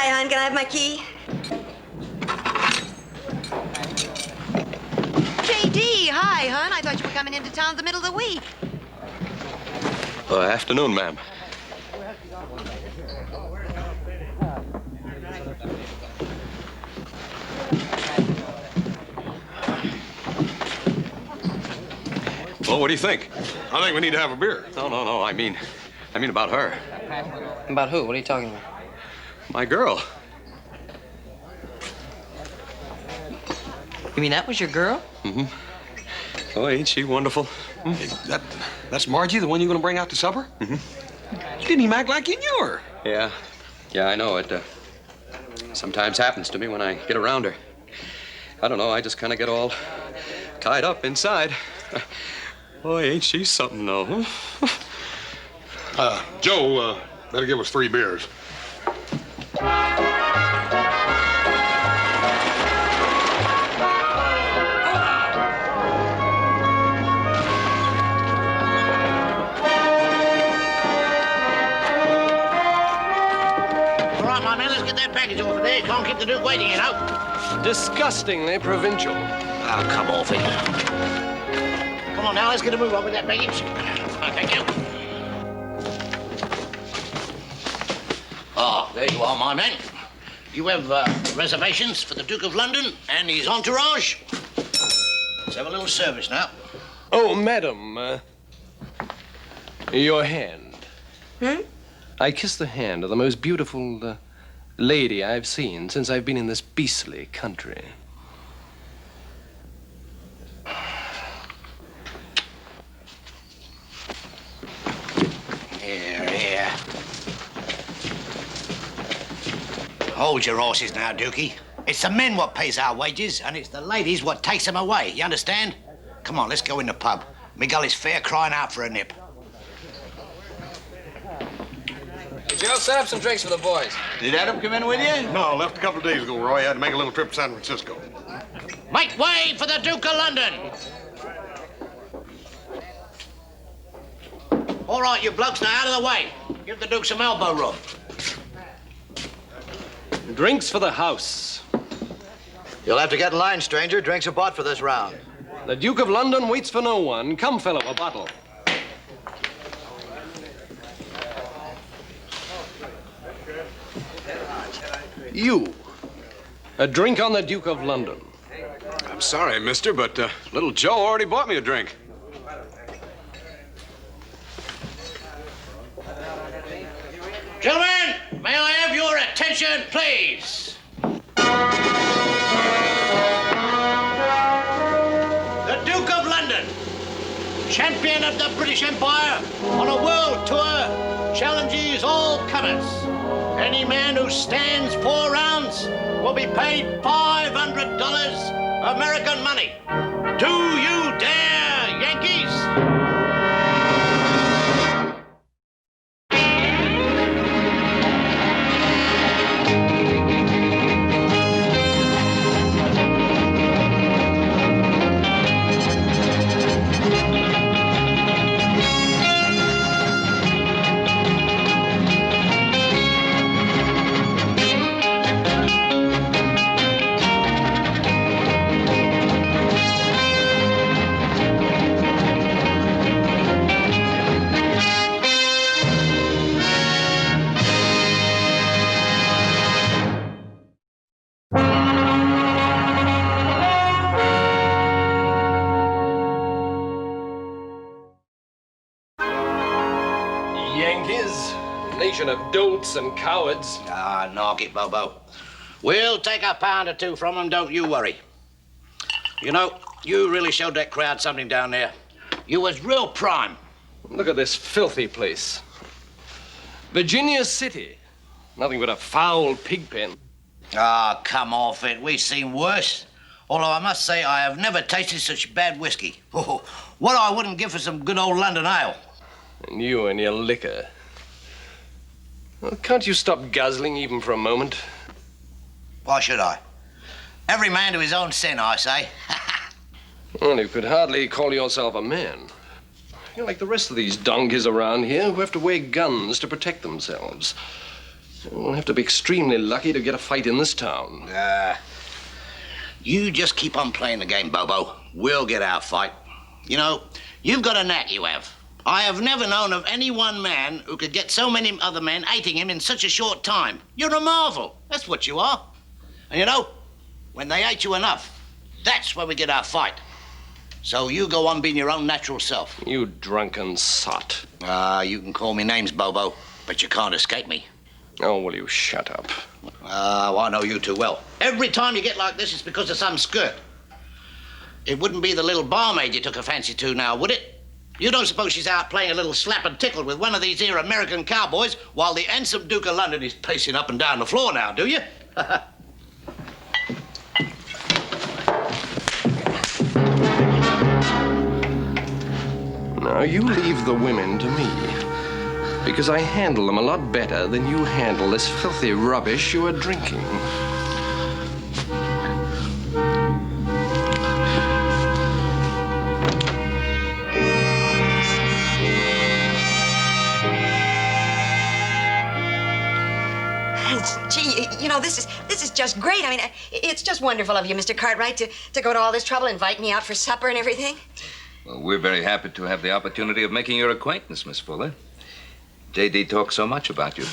Hi, hon. Can I have my key? JD, hi, hon. I thought you were coming into town in the middle of the week. Afternoon, ma'am. Well, what do you think? I think we need to have a beer. No. I mean about her. About who? What are you talking about? My girl. You mean that was your girl? Mm-hmm. Oh, ain't she wonderful? Hey, that's Margie, the one you're gonna bring out to supper? Mm-hmm. You didn't even act like you knew her. Yeah, I know. It sometimes happens to me when I get around her. I don't know, I just kind of get all tied up inside. Boy, ain't she something, though. Joe, better give us 3 beers. Package over there. Can't keep the Duke waiting, you know. Disgustingly provincial. Oh, come off it. Come on now, let's get a move on with that baggage. Thank you. Oh, there you are, my man. You have reservations for the Duke of London and his entourage? Let's have a little service now. Oh, madam, your hand. I kiss the hand of the most beautiful lady I've seen since I've been in this beastly country. Here. Hold your horses now, Dookie. It's the men what pays our wages, and it's the ladies what takes them away. You understand? Come on, let's go in the pub. Miguel is fair crying out for a nip. Joe, set up some drinks for the boys. Did Adam come in with you? No, I left a couple of days ago, Roy. I had to make a little trip to San Francisco. Make way for the Duke of London! All right, you blokes, now out of the way. Give the Duke some elbow room. Drinks for the house. You'll have to get in line, stranger. Drinks are bought for this round. The Duke of London waits for no one. Come, fellow, a bottle. You. A drink on the Duke of London. I'm sorry, mister, but little Joe already bought me a drink. Gentlemen, may I have your attention, please? The Duke of London, champion of the British Empire on a world tour, challenges all comers. Any man who stands 4 rounds will be paid $500 American money. Do you dare, Yankees? Of dolts and cowards. Ah, knock it, Bobo. We'll take a pound or 2 from them, don't you worry. You know, you really showed that crowd something down there. You was real prime. Look at this filthy place. Virginia City. Nothing but a foul pig pen. Ah, come off it. We've seen worse. Although I must say I have never tasted such bad whiskey. Oh, what I wouldn't give for some good old London ale. And you and your liquor. Well, can't you stop guzzling even for a moment? Why should I? Every man to his own sin, I say. Well, you could hardly call yourself a man. You're like the rest of these donkeys around here who have to wear guns to protect themselves. We'll have to be extremely lucky to get a fight in this town. You just keep on playing the game, Bobo. We'll get our fight. You know, you've got a knack, you have. I have never known of any one man who could get so many other men hating him in such a short time. You're a marvel. That's what you are. And you know, when they hate you enough, that's when we get our fight. So you go on being your own natural self. You drunken sot. You can call me names, Bobo, but you can't escape me. Oh, will you shut up? I know you too well. Every time you get like this, it's because of some skirt. It wouldn't be the little barmaid you took a fancy to now, would it? You don't suppose she's out playing a little slap and tickle with one of these here American cowboys while the handsome Duke of London is pacing up and down the floor now, do you? Now, you leave the women to me, because I handle them a lot better than you handle this filthy rubbish you are drinking. Gee, you know, this is just great. I mean, it's just wonderful of you, Mr. Cartwright, to go to all this trouble, invite me out for supper and everything. Well, we're very happy to have the opportunity of making your acquaintance, Miss Fuller. J.D. talks so much about you.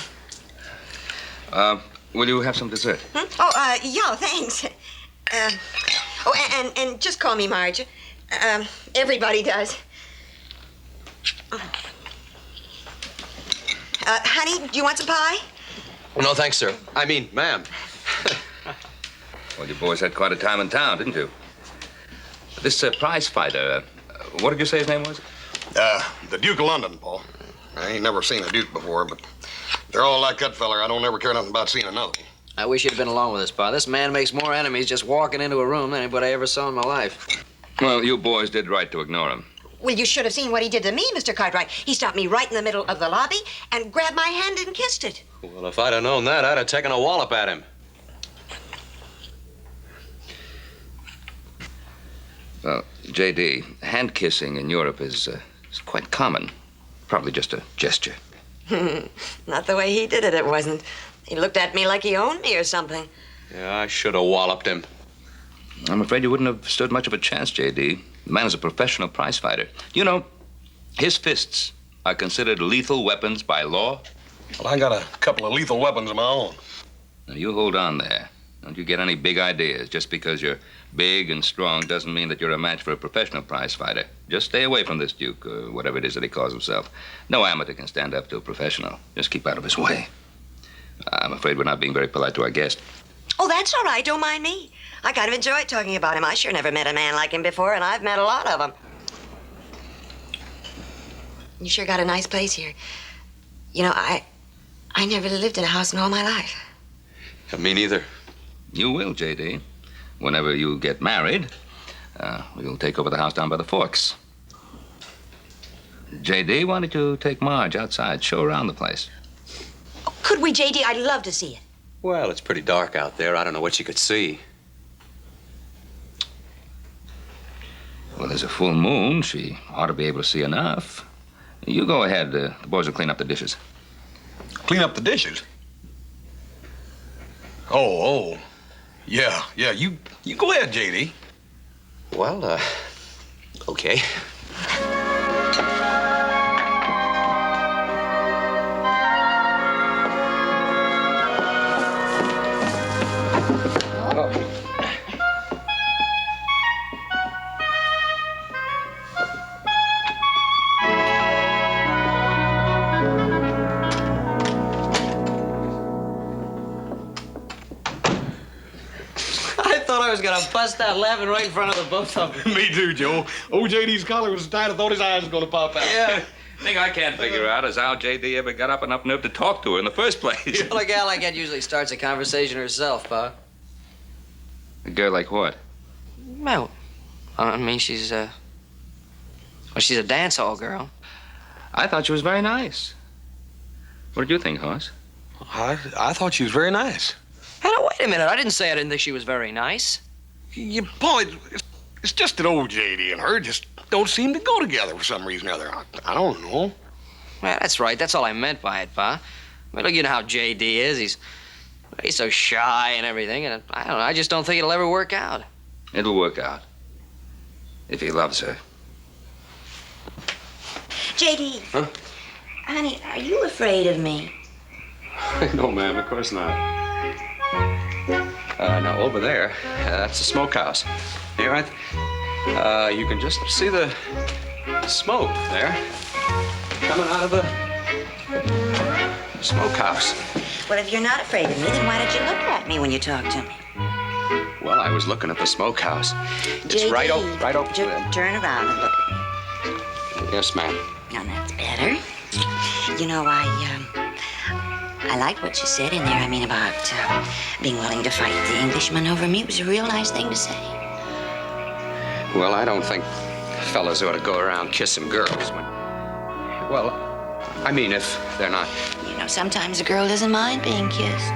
Will you have some dessert? Yeah, thanks. And just call me Marge. Everybody does. Honey, do you want some pie? No, thanks, sir. I mean, ma'am. Well, you boys had quite a time in town, didn't you? This prize fighter, what did you say his name was? The Duke of London, Paul. I ain't never seen a Duke before, but they're all like that feller. I don't ever care nothing about seeing another. I wish you'd been along with us, Pa. This man makes more enemies just walking into a room than anybody I ever saw in my life. Well, you boys did right to ignore him. Well, you should have seen what he did to me, Mr. Cartwright. He stopped me right in the middle of the lobby and grabbed my hand and kissed it. Well, if I'd have known that, I'd have taken a wallop at him. Well, J.D., hand kissing in Europe is quite common. Probably just a gesture. Not the way he did it, it wasn't. He looked at me like he owned me or something. Yeah, I should have walloped him. I'm afraid you wouldn't have stood much of a chance, J.D. The man is a professional prize fighter. You know, his fists are considered lethal weapons by law. Well, I got a couple of lethal weapons of my own. Now, you hold on there. Don't you get any big ideas. Just because you're big and strong doesn't mean that you're a match for a professional prize fighter. Just stay away from this Duke, or whatever it is that he calls himself. No amateur can stand up to a professional. Just keep out of his way. I'm afraid we're not being very polite to our guest. Oh, that's all right. Don't mind me. I kind of enjoyed talking about him. I sure never met a man like him before, and I've met a lot of them. You sure got a nice place here. You know, I never lived in a house in all my life. Me neither. You will, J.D. Whenever you get married, we'll take over the house down by the Forks. J.D., why don't you take Marge outside, show around the place? Oh, could we, J.D.? I'd love to see it. Well, it's pretty dark out there. I don't know what you could see. Well, there's a full moon. She ought to be able to see enough. You go ahead. The boys will clean up the dishes. Clean up the dishes? Oh. Yeah, you go ahead, J.D. Well, okay. I was gonna bust out laughing right in front of the both of them. Me too, Joe. Old J.D.'s collar was tight. I thought his eyes was gonna pop out. Yeah. The thing I can't figure out is how J.D. ever got up enough nerve to talk to her in the first place. Well, a gal like that usually starts a conversation herself, Pa. A girl like what? Well, I mean, she's a dance hall girl. I thought she was very nice. What did you think, Hoss? I thought she was very nice. Hey, now, wait a minute. I didn't say I didn't think she was very nice. Paul, it's just that old J.D. and her just don't seem to go together for some reason or other. I don't know. Well, that's right. That's all I meant by it, Pa. Well, look, you know how J.D. is. He's so shy and everything, and I don't know, I just don't think it'll ever work out. It'll work out. If he loves her. J.D. Huh? Honey, are you afraid of me? No, ma'am, of course not. Now, over there, that's the smokehouse. Here, you can just see the smoke there coming out of the smokehouse. Well, if you're not afraid of me, then why don't you look at me when you talk to me? Well, I was looking at the smokehouse. It's J.D., right over there. Turn around and look at me. Yes, ma'am. Now, that's better. You know, I liked what you said in there. I mean, about being willing to fight the Englishman over me. It was a real nice thing to say. Well, I don't think fellas ought to go around kissing girls when... Well, I mean, if they're not... You know, sometimes a girl doesn't mind being kissed.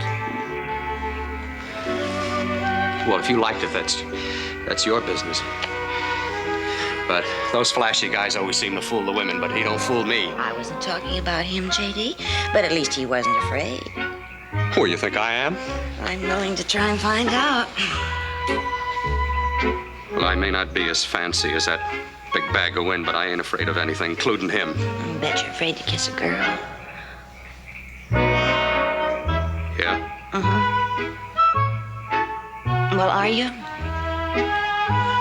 Well, if you liked it, that's your business. But those flashy guys always seem to fool the women, but he don't fool me. I wasn't talking about him, J.D., but at least he wasn't afraid. Who, you think I am? I'm willing to try and find out. Well, I may not be as fancy as that big bag of wind, but I ain't afraid of anything, including him. I bet you're afraid to kiss a girl. Yeah? Uh-huh. Well, are you?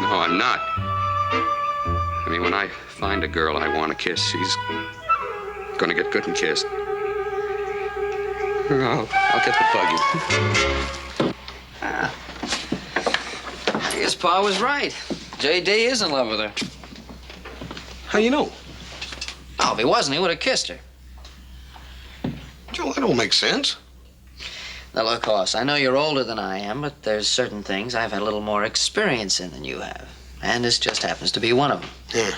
No, I'm not. I mean, when I find a girl I want to kiss, she's gonna get good and kissed. I'll get the buggy. I guess Pa was right. J.D. is in love with her. How you know? Oh, if he wasn't, he would have kissed her. Joe, that don't make sense. Now, look, Hoss, I know you're older than I am, but there's certain things I've had a little more experience in than you have. And this just happens to be one of them. Yeah.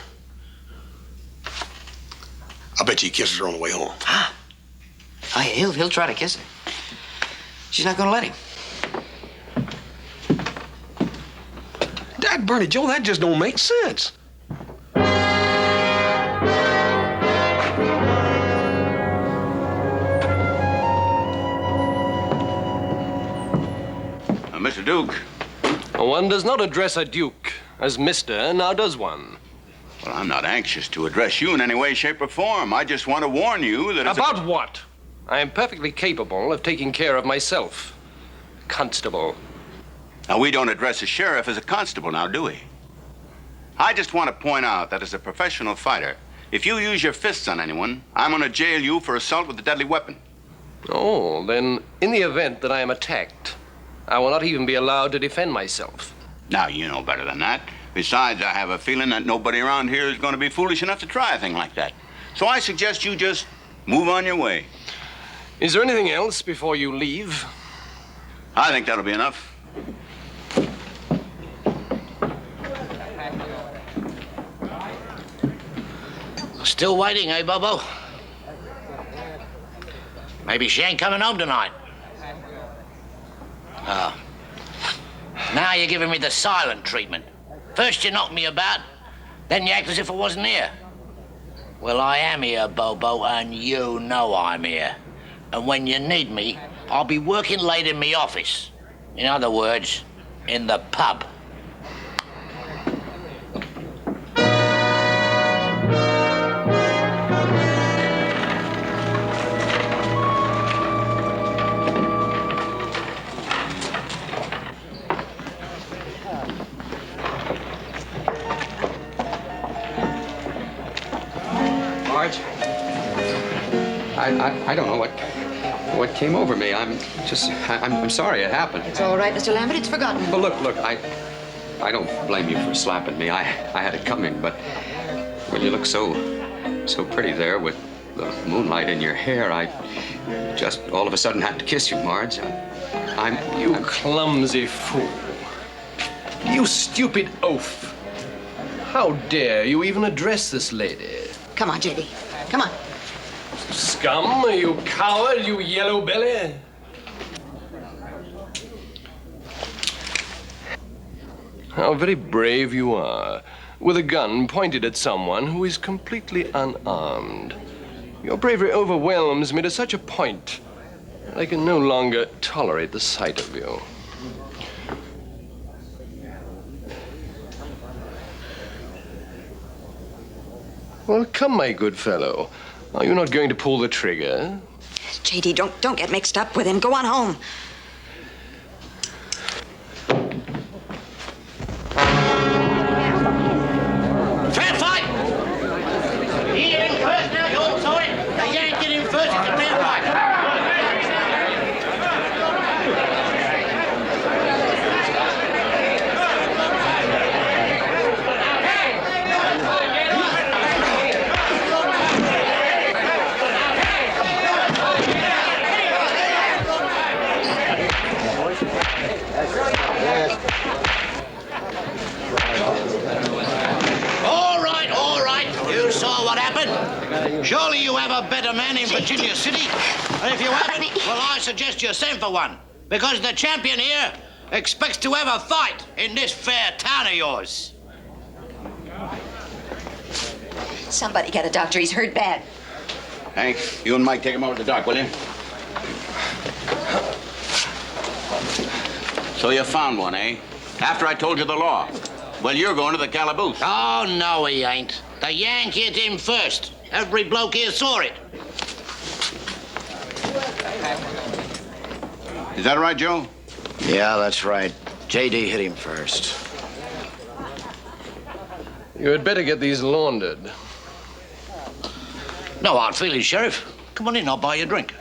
I bet you he kisses her on the way home. Ah. Oh, yeah, he'll try to kiss her. She's not gonna let him. Dad, Bernie, Joe, that just don't make sense. Mr. Duke. One does not address a duke as Mr., now does one. Well, I'm not anxious to address you in any way, shape, or form. I just want to warn you that it's About what? I am perfectly capable of taking care of myself. Constable. Now, we don't address a sheriff as a constable now, do we? I just want to point out that as a professional fighter, if you use your fists on anyone, I'm going to jail you for assault with a deadly weapon. Oh, then in the event that I am attacked, I will not even be allowed to defend myself. Now, you know better than that. Besides, I have a feeling that nobody around here is going to be foolish enough to try a thing like that. So I suggest you just move on your way. Is there anything else before you leave? I think that'll be enough. Still waiting, eh, Bobo? Maybe she ain't coming home tonight. Oh. Now you're giving me the silent treatment. First you knock me about, then you act as if I wasn't here. Well, I am here, Bobo, and you know I'm here. And when you need me, I'll be working late in me office. In other words, in the pub. Marge, I don't know what came over me. I'm sorry it happened. It's all right, Mr. Lambert. It's forgotten. But look, I don't blame you for slapping me. I had it coming, but when you look so pretty there with the moonlight in your hair, I just all of a sudden had to kiss you, Marge. You clumsy fool. You stupid oaf. How dare you even address this lady? Come on, J.D. Come on. Scum, you coward, you yellow belly. How very brave you are, with a gun pointed at someone who is completely unarmed. Your bravery overwhelms me to such a point I can no longer tolerate the sight of you. Well, come, my good fellow. Are you not going to pull the trigger? J.D., don't get mixed up with him. Go on home. Fair fight! He in first now, you all saw it. The Yank get in first, it's a fair fight. All right. You saw what happened. Surely you have a better man in Virginia City. And if you haven't, well, I suggest you send for one. Because the champion here expects to have a fight in this fair town of yours. Somebody get a doctor. He's hurt bad. Hank, you and Mike take him over to the dock, will you? So you found one, eh? After I told you the law. Well, you're going to the calaboose. Oh, no, he ain't. The Yank hit him first. Every bloke here saw it. Is that right, Joe? Yeah, that's right. J.D. hit him first. You had better get these laundered. No hard feelings, Sheriff. Come on in, I'll buy you a drink.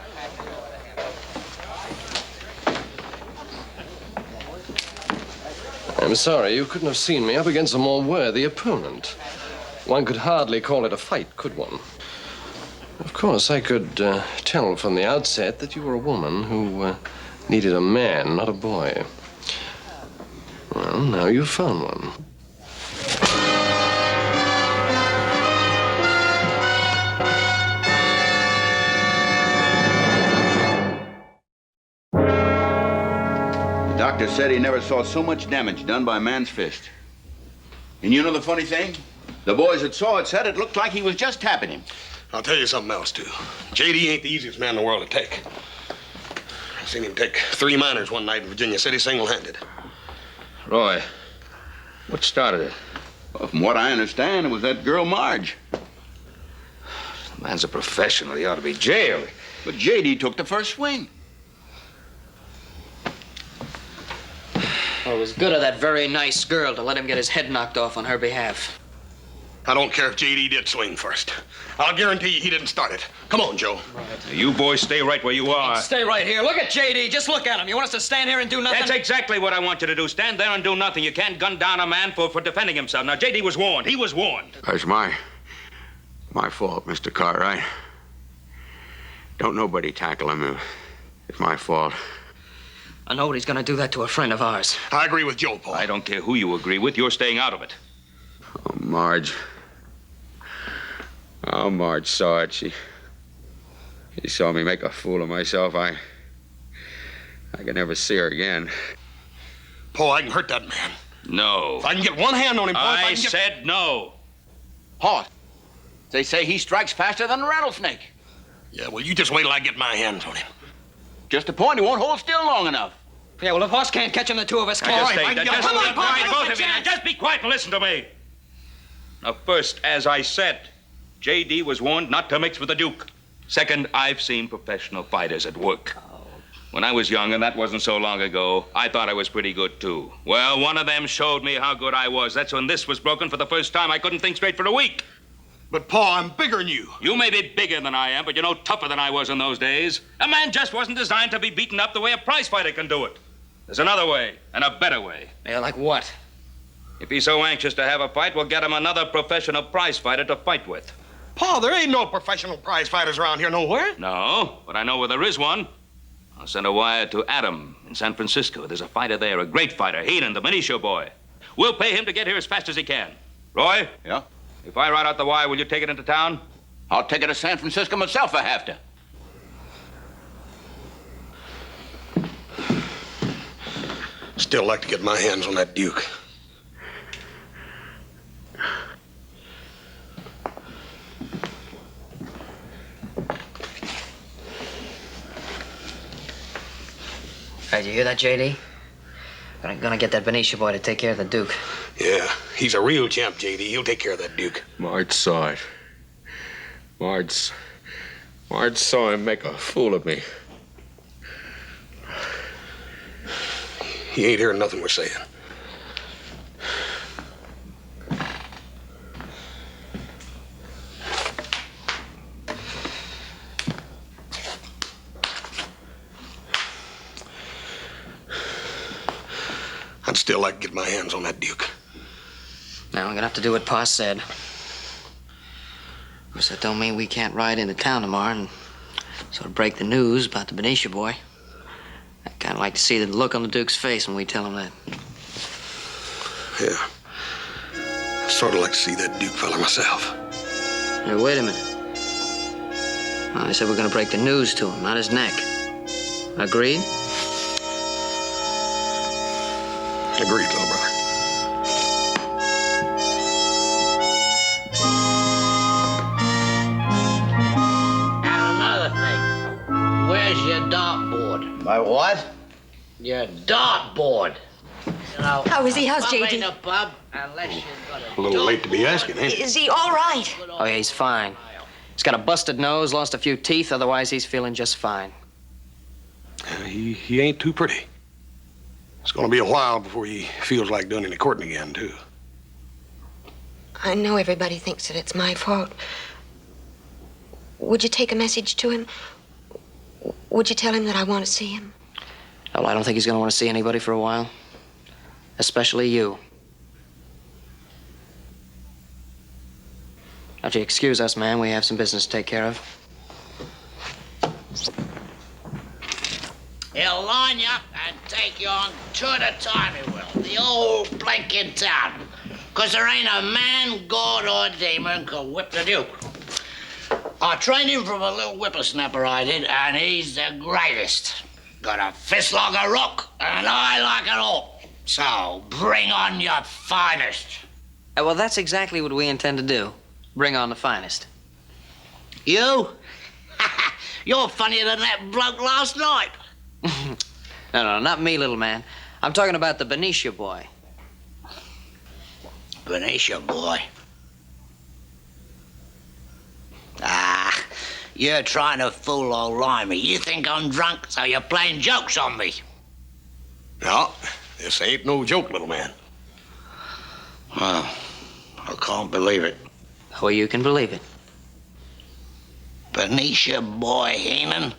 I'm sorry, you couldn't have seen me up against a more worthy opponent. One could hardly call it a fight, could one? Of course, I could tell from the outset that you were a woman who needed a man, not a boy. Well, now you've found one. The doctor said he never saw so much damage done by a man's fist. And you know the funny thing? The boys that saw it said it looked like he was just tapping him. I'll tell you something else, too. J.D. ain't the easiest man in the world to take. I seen him take 3 miners one night in Virginia City single-handed. Roy, what started it? Well, from what I understand, it was that girl Marge. The man's a professional. He ought to be jailed. But J.D. took the first swing. Well, it was good of that very nice girl to let him get his head knocked off on her behalf. I don't care if J.D. did swing first. I'll guarantee you he didn't start it. Come on, Joe. Now, you boys stay right where you are. Stay right here. Look at J.D. Just look at him. You want us to stand here and do nothing? That's exactly what I want you to do. Stand there and do nothing. You can't gun down a man for defending himself. Now, J.D. was warned. He was warned. That's my fault, Mr. Cartwright. Don't nobody tackle him. It's my fault. I know he's gonna do that to a friend of ours. I agree with Joe, Paul. I don't care who you agree with. You're staying out of it. Oh, Marge. Oh, Marge saw it. She saw me make a fool of myself. I could never see her again. Paul, I can hurt that man. No. If I can get one hand on him, Paul, I said no. Horse. They say he strikes faster than a rattlesnake. Yeah, well, you just wait till I get my hands on him. Just a point, he won't hold still long enough. Yeah, well, if Hoss can't catch him, the two of us can. Just right, stay I there. can Just get- be Come on, quiet, Paul, both of you. chance. Now, just be quiet and listen to me. Now, first, as I said, J.D. was warned not to mix with the Duke. Second, I've seen professional fighters at work. When I was young, and that wasn't so long ago, I thought I was pretty good, too. Well, one of them showed me how good I was. That's when this was broken for the first time. I couldn't think straight for a week. But, Paul, I'm bigger than you. You may be bigger than I am, but you're no tougher than I was in those days. A man just wasn't designed to be beaten up the way a prize fighter can do it. There's another way, and a better way. Yeah, like what? If he's so anxious to have a fight, we'll get him another professional prize fighter to fight with. Paul, there ain't no professional prize fighters around here nowhere. No, but I know where there is one. I'll send a wire to Adam in San Francisco. There's a fighter there, a great fighter, Heenan, the Benicia Boy. We'll pay him to get here as fast as he can. Roy? Yeah? If I write out the wire, will you take it into town? I'll take it to San Francisco myself if I have to. Still like to get my hands on that Duke. Hey, you hear that, J.D.? I'm gonna get that Benicia boy to take care of the Duke. Yeah, he's a real champ, J.D. He'll take care of that Duke. Marge saw it. Marge saw him make a fool of me. He ain't hearing nothing we're saying. I'd still like to get my hands on that Duke. Now, I'm gonna have to do what Pa said. Of course, that don't mean we can't ride into town tomorrow and sort of break the news about the Benicia boy. I'd kind of like to see the look on the Duke's face when we tell him that. Yeah. I'd sort of like to see that Duke fella myself. Hey, wait a minute. Well, I said we're gonna break the news to him, not his neck. Agreed? Agreed, little brother. And another thing, where's your dartboard? My what? Your dartboard. You know, How is he? How's pub J.D.? ain't a pub unless you've got A little late to be asking, ain't he? Is he all right? Oh, yeah, he's fine. He's got a busted nose, lost a few teeth, otherwise he's feeling just fine. He ain't too pretty. It's gonna be a while before he feels like doing any courting again, too. I know everybody thinks that it's my fault. Would you take a message to him? Would you tell him that I want to see him? Well, I don't think he's gonna want to see anybody for a while. Especially you. Now, if you excuse us, man, we have some business to take care of. He'll line you up and take you on two at a time, he will. The old blanket town. 'Cause there ain't a man, god, or demon could whip the Duke. I trained him from a little whippersnapper I did, and he's the greatest. Got a fist like a rock, and I like it all. So bring on your finest. Well, that's exactly what we intend to do. Bring on the finest. You? You're funnier than that bloke last night. No, not me, little man. I'm talking about the Benicia boy. Benicia Boy. Ah, you're trying to fool old Limey. You think I'm drunk, so you're playing jokes on me. No, this ain't no joke, little man. Well, I can't believe it. Well, you can believe it. Benicia Boy Heenan?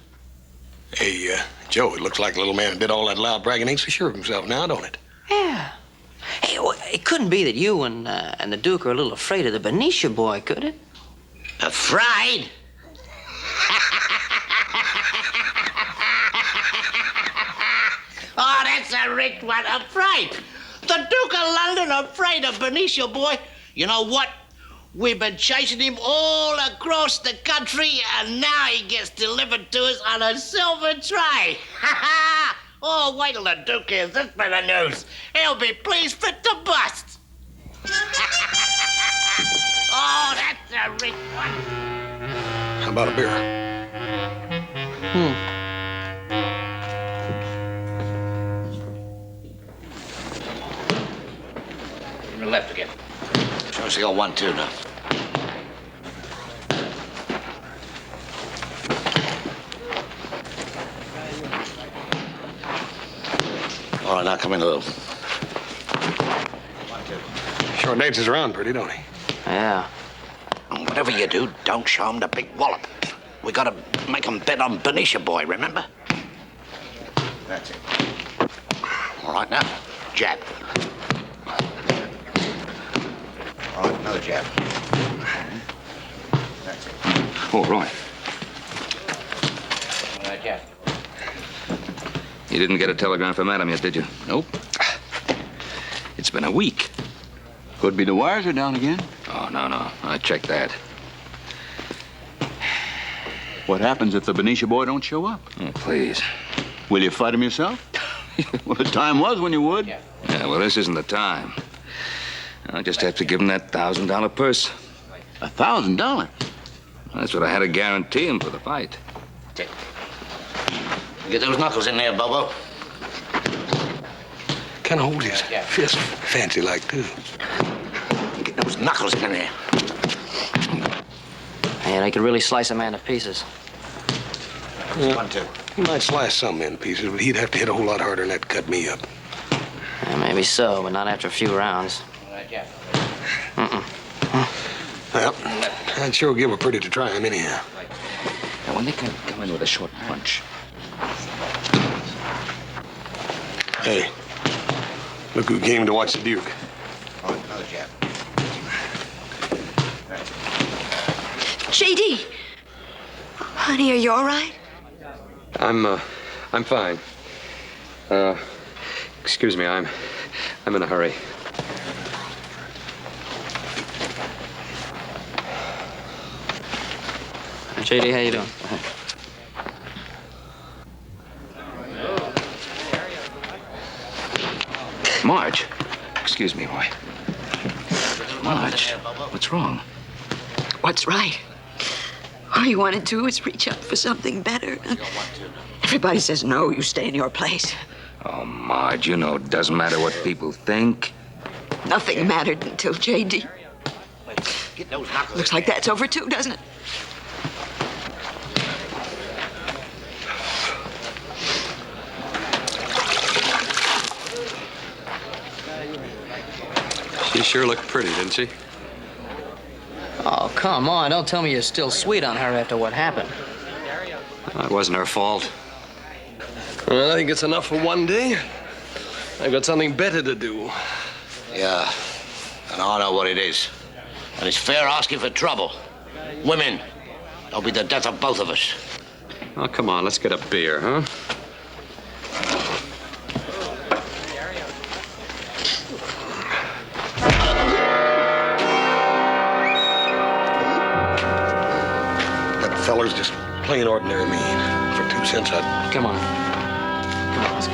Hey, Joe, it looks like the little man that did all that loud bragging ain't so sure of himself now, don't it? Yeah. Hey, well, it couldn't be that you and the Duke are a little afraid of the Benicia boy, could it? Afraid? Oh, that's a rich one. Afraid? The Duke of London afraid of Benicia Boy? You know what? We've been chasing him all across the country, and now he gets delivered to us on a silver tray. Oh, wait till the Duke hears this bit of news. He'll be pleased fit to bust. Oh, that's a rich one. How about a beer? To the left again. Show us the old 1-2 now. All right, now come in a little. 1-2. Sure dances around pretty, don't he? Yeah. And whatever you do, don't show him the big wallop. We gotta make him bet on Benicia Boy, remember? That's it. All right, now, jab. All right, another jab. That's it. Oh, right. Another jab. You didn't get a telegram from Adam yet, did you? Nope. It's been a week. Could be the wires are down again. Oh, no. I checked that. What happens if the Benicia boy don't show up? Oh, please. Will you fight him yourself? Well, the time was when you would. Yeah, well, this isn't the time. I'll just have to give him that $1,000 purse. $1,000? That's what I had to guarantee him for the fight. Get those knuckles in there, Bobo. Kind of holds his fist fancy like, too. Get those knuckles in there. Man, I could really slice a man to pieces. Yeah. 1, 2. He might slice some in pieces, but he'd have to hit a whole lot harder than that to cut me up. Yeah, maybe so, but not after a few rounds. Well, I'd sure give a pretty to try him anyhow. Now, when they come in with a short punch. Hey, look who came to watch the Duke. Oh, another jab. JD! Honey, are you all right? I'm fine. Excuse me, I'm in a hurry. JD, how you doing? Marge. Excuse me, boy. Marge, what's wrong? What's right? All you want to do is reach up for something better. Everybody says, no, you stay in your place. Oh, Marge, you know it doesn't matter what people think. Nothing mattered until JD. Get those knuckles. Looks like that's over too, doesn't it? She sure looked pretty, didn't she? Oh, come on. Don't tell me you're still sweet on her after what happened. It wasn't her fault. Well, I think it's enough for one day. I've got something better to do. Yeah, and I know what it is. And it's fair asking for trouble. Women, they'll be the death of both of us. Oh, come on, let's get a beer, huh? That feller's just plain ordinary mean. For 2 cents, I'd... Come on. Come on, let's go.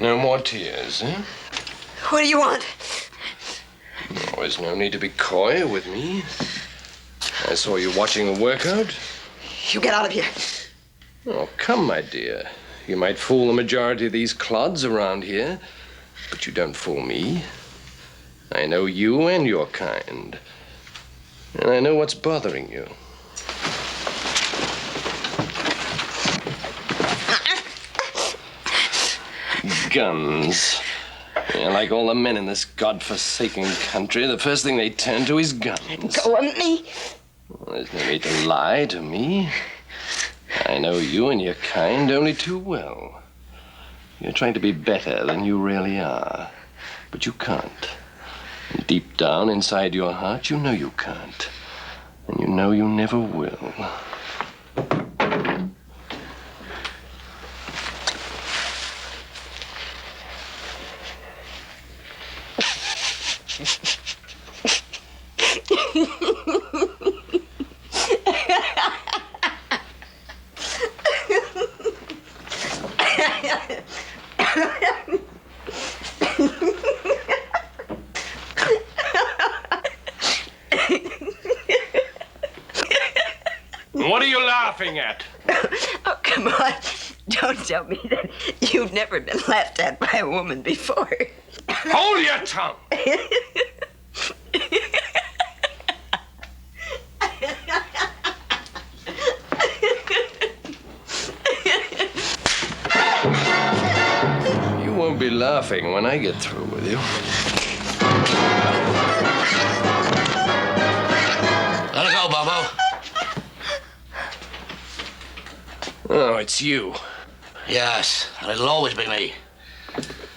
No more tears, eh? What do you want? Oh, there's no need to be coy with me. I saw you watching a workout. You get out of here. Oh, come, my dear. You might fool the majority of these clods around here, but you don't fool me. I know you and your kind. And I know what's bothering you. Guns. Yeah, like all the men in this godforsaken country, the first thing they turn to is guns. Go on me. Well, there's no need to lie to me. I know you and your kind only too well. You're trying to be better than you really are. But you can't. And deep down inside your heart, you know you can't. And you know you never will. What are you laughing at? Oh, come on. Don't tell me that you've never been laughed at by a woman before. Hold your tongue! be laughing when I get through with you. Let her go, Bobo. Oh, it's you. Yes, and it'll always be me.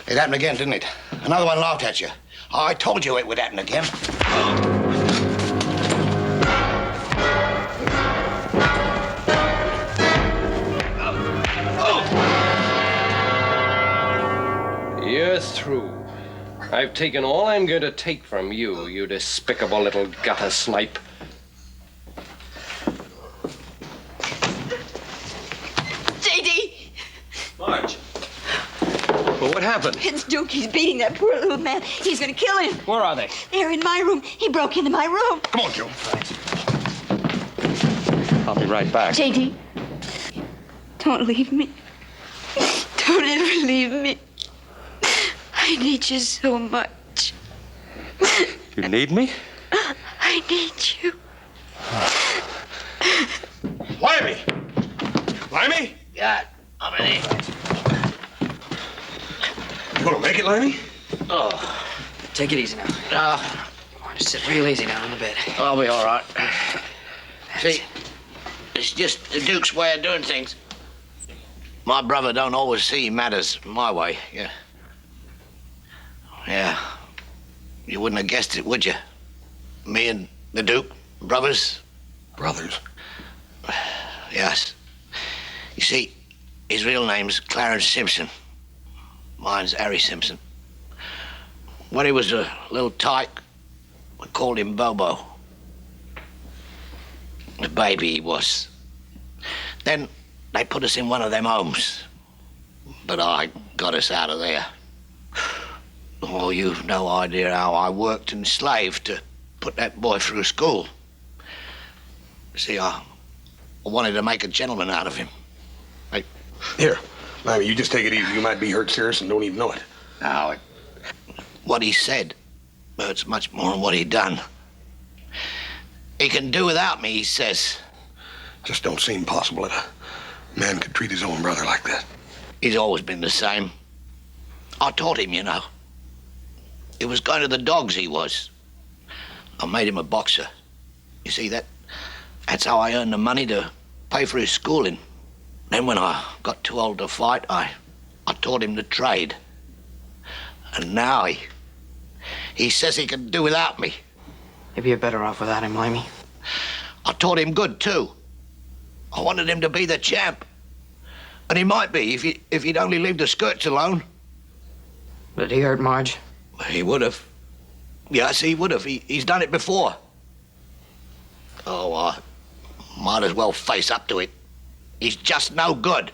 It happened again, didn't it? Another one laughed at you. I told you it would happen again. You're through. I've taken all I'm going to take from you, you despicable little gutter snipe. JD! Marge. Well, what happened? It's Duke. He's beating that poor little man. He's gonna kill him. Where are they? They're in my room. He broke into my room. Come on, Joe. I'll be right back. JD, don't leave me. Don't ever leave me. I need you so much. You need me? I need you. Limey! Limey? Yeah, I'm in here. You gonna make it, Limey? Oh, take it easy now. Just sit real easy down on the bed. I'll be all right. See, it's just the Duke's way of doing things. My brother don't always see matters my way, yeah. Yeah. You wouldn't have guessed it, would you? Me and the Duke, brothers. Brothers? Yes. You see, his real name's Clarence Simpson. Mine's Harry Simpson. When he was a little tyke, we called him Bobo. The baby he was. Then they put us in one of them homes. But I got us out of there. Oh, you've no idea how I worked and slaved to put that boy through school. See, I wanted to make a gentleman out of him. Here, Limey, you just take it easy. You might be hurt serious and don't even know it. Now, what he said hurts much more than what he done. He can do without me, he says. Just don't seem possible that a man could treat his own brother like that. He's always been the same. I taught him, you know. He was going to the dogs, he was. I made him a boxer. You see, that's how I earned the money to pay for his schooling. Then when I got too old to fight, I taught him to trade. And now he says he can do without me. Maybe you're better off without him, Limey. I taught him good, too. I wanted him to be the champ. And he might be if he'd only leave the skirts alone. Did he hurt Marge? He would have. Yes, he would have. He's done it before. Oh, I might as well face up to it. He's just no good.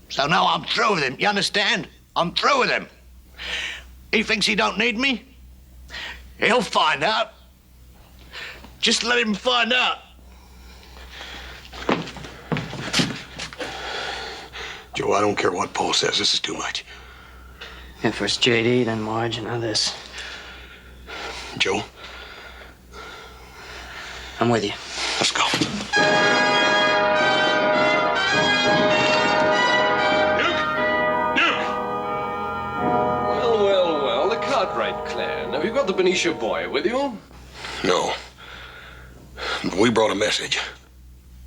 So now I'm through with him, you understand? I'm through with him. He thinks he don't need me. He'll find out. Just let him find out. Joe, I don't care what Paul says. This is too much. Yeah, first JD, then Marge, and now this. Joe? I'm with you. Let's go. Well, the Cartwright clan. Have you got the Benicia Boy with you? No. But we brought a message.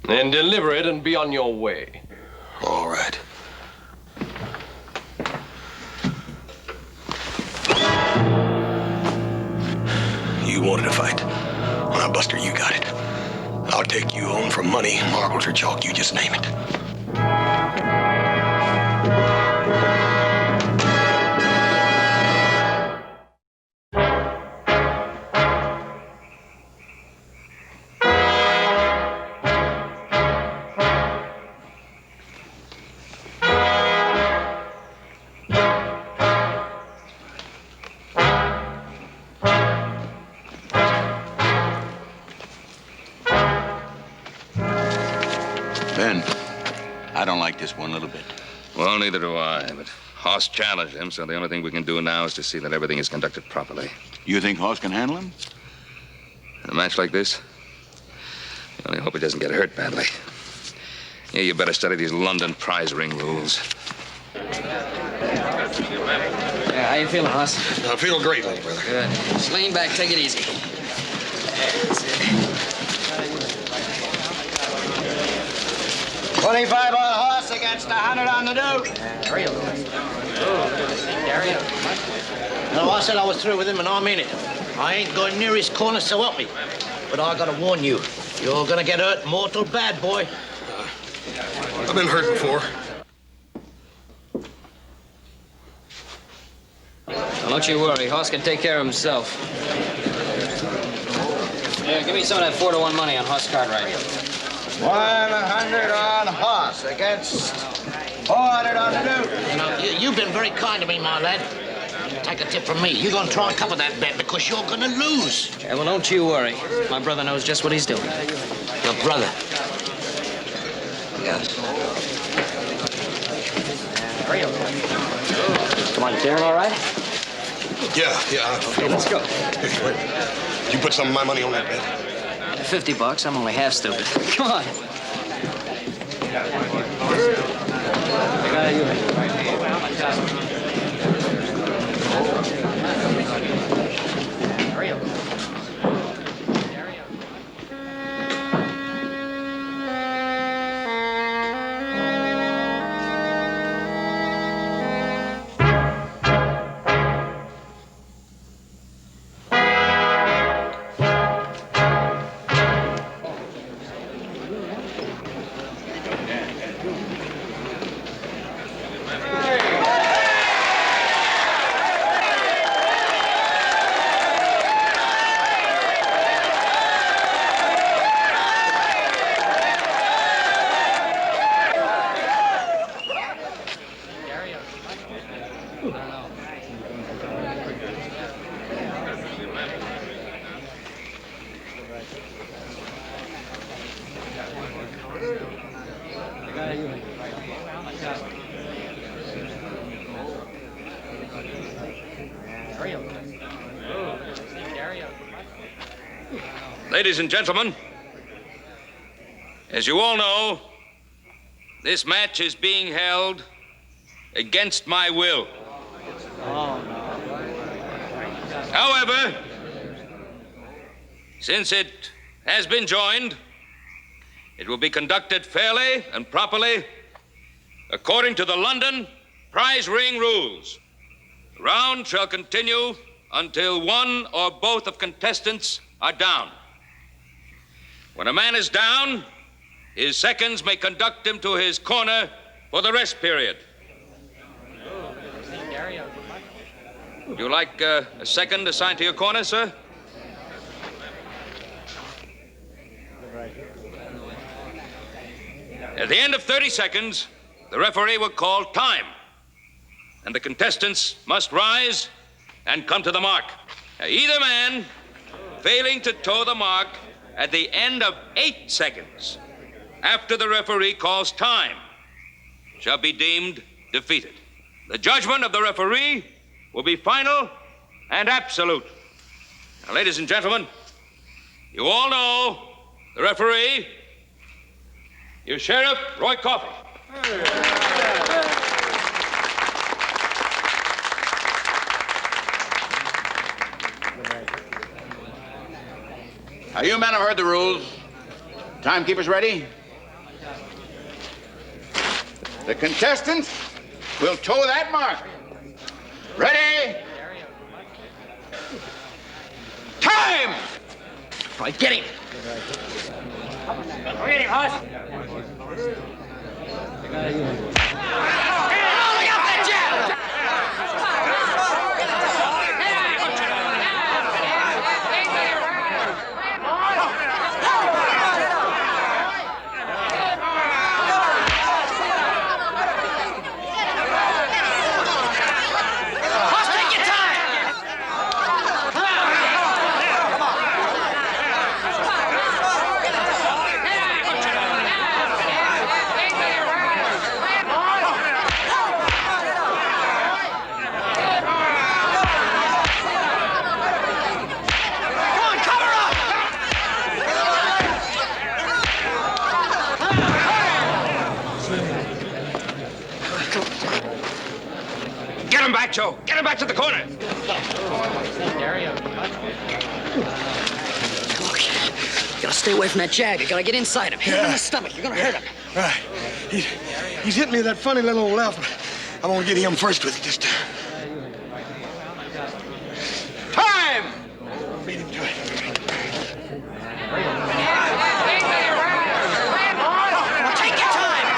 Then deliver it and be on your way. All right. You wanted a fight. Now, Buster, you got it. I'll take you home for money, marbles or chalk, you just name it. I don't like this one little bit. Well, neither do I, but Hoss challenged him, so the only thing we can do now is to see that everything is conducted properly. You think Hoss can handle him? In a match like this, I only hope he doesn't get hurt badly. Yeah, you better study these London prize ring rules. How you feeling, Hoss? I feel great, little brother. Good. Just lean back, take it easy. That's it. 25 on the horse against 100 on the dude. No, I said I was through with him, and I mean it. I ain't going near his corner, so help me. But I gotta warn you, you're gonna get hurt mortal bad, boy. I've been hurt before. Well, don't you worry. Hoss can take care of himself. Yeah, give me some of that 4-to-1 money on Hoss Cartwright. 100 on horse against 400 on the dude. You know, you've been very kind to me, my lad. Take a tip from me. You're gonna try and cover that bet because you're gonna lose. Yeah, well, don't you worry. My brother knows just what he's doing. Your brother. Yes. Come on, you feeling all right? Yeah. Okay, let's go. Hey, wait. You put some of my money on that bet? $50. I'm only half stupid. Come on. Ladies and gentlemen, as you all know, this match is being held against my will. However, since it has been joined, it will be conducted fairly and properly according to the London prize ring rules. The round shall continue until one or both of contestants are down. When a man is down, his seconds may conduct him to his corner for the rest period. Would you like a second assigned to your corner, sir? At the end of 30 seconds, the referee will call time, and the contestants must rise and come to the mark. Now, either man failing to toe the mark at the end of 8 seconds after the referee calls time shall be deemed defeated. The judgment of the referee will be final and absolute. Now, ladies and gentlemen, you all know the referee, your Sheriff, Roy Coffey. Now, you men have heard the rules. Timekeepers ready? The contestants will toe that mark. Ready? Time! Right, get him. Get him, Hoss. Joe. Get him back to the corner. Look, you gotta stay away from that jag. You gotta get inside him. Hit him in the stomach. You're gonna hurt him. Right. He's hitting me with that funny little left, but I'm gonna get him first with it this time. Time! Beat him to it. Take your time.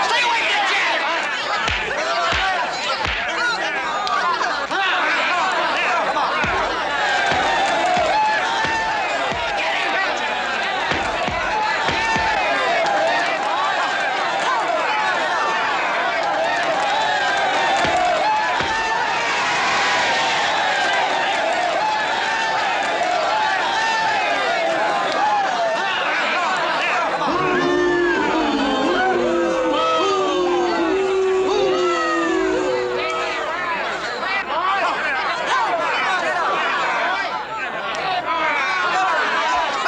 Stay away from that jag.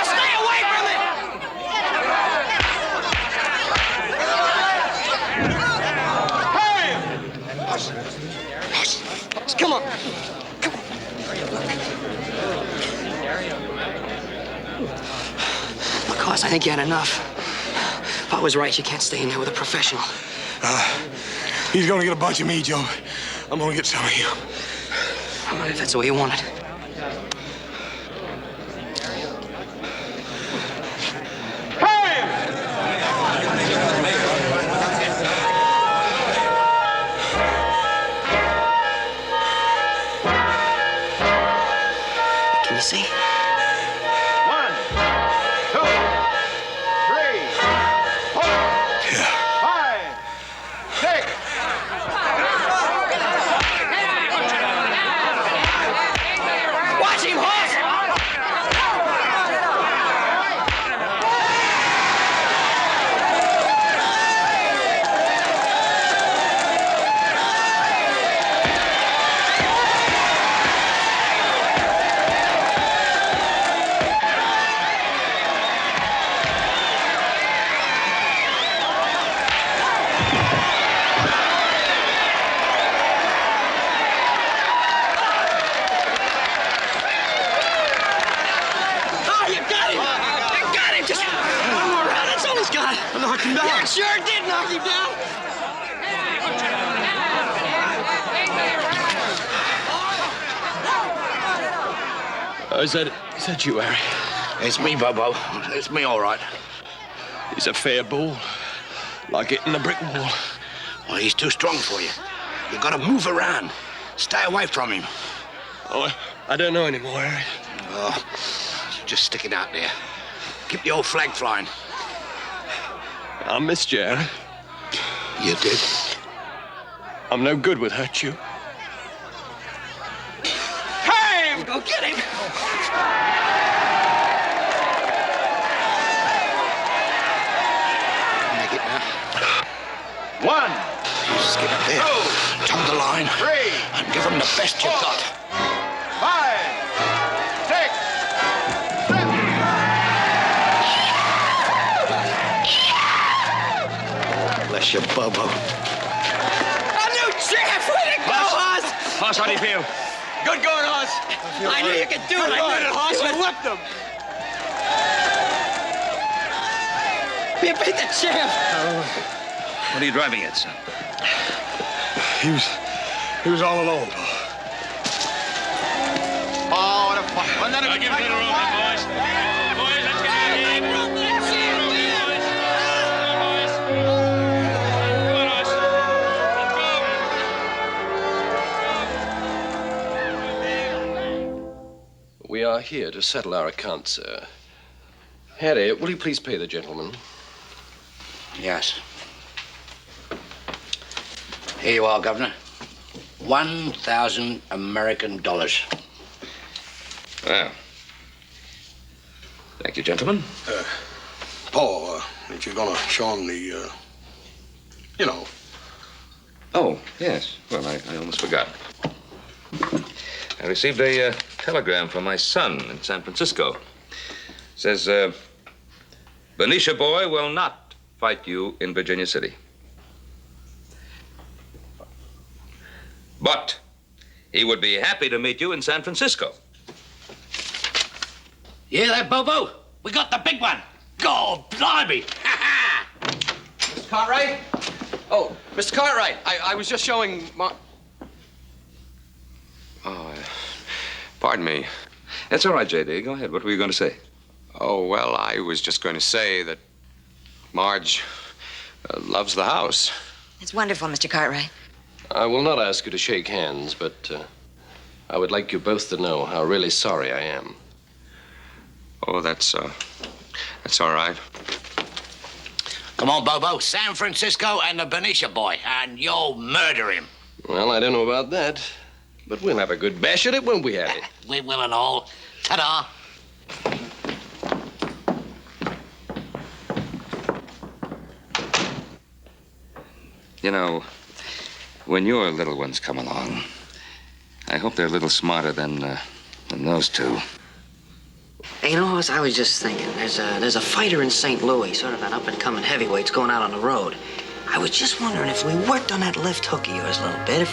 Stay away from it. Come on. Look, Hoss, I think you had enough. Pop was right. You can't stay in there with a professional. He's gonna get a bunch of me, Joe. I'm gonna get some of him. All right, if that's the way you want it. Can you see? 1, 2, 3, 4, 5, 6. Watch him, Hoss! Oh, you got him! You got him! Just one more round, that's all he's got. I knocked him down. Yeah, sure did knock him down. Is that you, Harry? It's me, Bobo. It's me, all right. He's a fair ball. Like hitting a brick wall. Well, he's too strong for you. You gotta move around. Stay away from him. Oh, I don't know anymore, Harry. Oh, just stick it out there. Keep the old flag flying. I missed you, Harry. You did. I'm no good with hurt you. Go get him! Make it now. 1, You just get up there. Toe the line. 3, And give them the best you've got. 5, 6, 7. Bless you, Bobo. A new champ! Way to go, Hoss! Hoss, how do you feel? Good going, Hoss. I knew you could do it. I knew it, Hoss. You whipped him. You beat the champ. What are you driving at, son? He was all alone. Oh, what a fun. Wasn't that a good fight? boys. Boys, let's get out of here. We are here to settle our accounts, sir. Harry, will you please pay the gentleman? Yes. Here you are, Governor. 1,000 American dollars. Well, thank you, gentlemen. Paul, if you're gonna show him the, Oh, yes. Well, I almost forgot. I received a telegram from my son in San Francisco. It says, Benicia Boy will not fight you in Virginia City. But he would be happy to meet you in San Francisco. You hear that, Bobo? We got the big one. God, blimey. Mr. Cartwright? Oh, Mr. Cartwright, I was just showing Oh, pardon me. That's all right, J.D. Go ahead. What were you going to say? Oh, well, I was just going to say that Marge loves the house. It's wonderful, Mr. Cartwright. I will not ask you to shake hands, but I would like you both to know how really sorry I am. Oh, that's all right. Come on, Bobo. San Francisco and the Benicia Boy, and you'll murder him. Well, I don't know about that, but we'll have a good bash at it when we have it. We will and all. Ta-da. You know, when your little ones come along, I hope they're a little smarter than those two. Hey, you know, I was just thinking, there's a fighter in St. Louis, sort of an up-and-coming heavyweight going out on the road. I was just wondering if we worked on that left hook of yours a little bit, if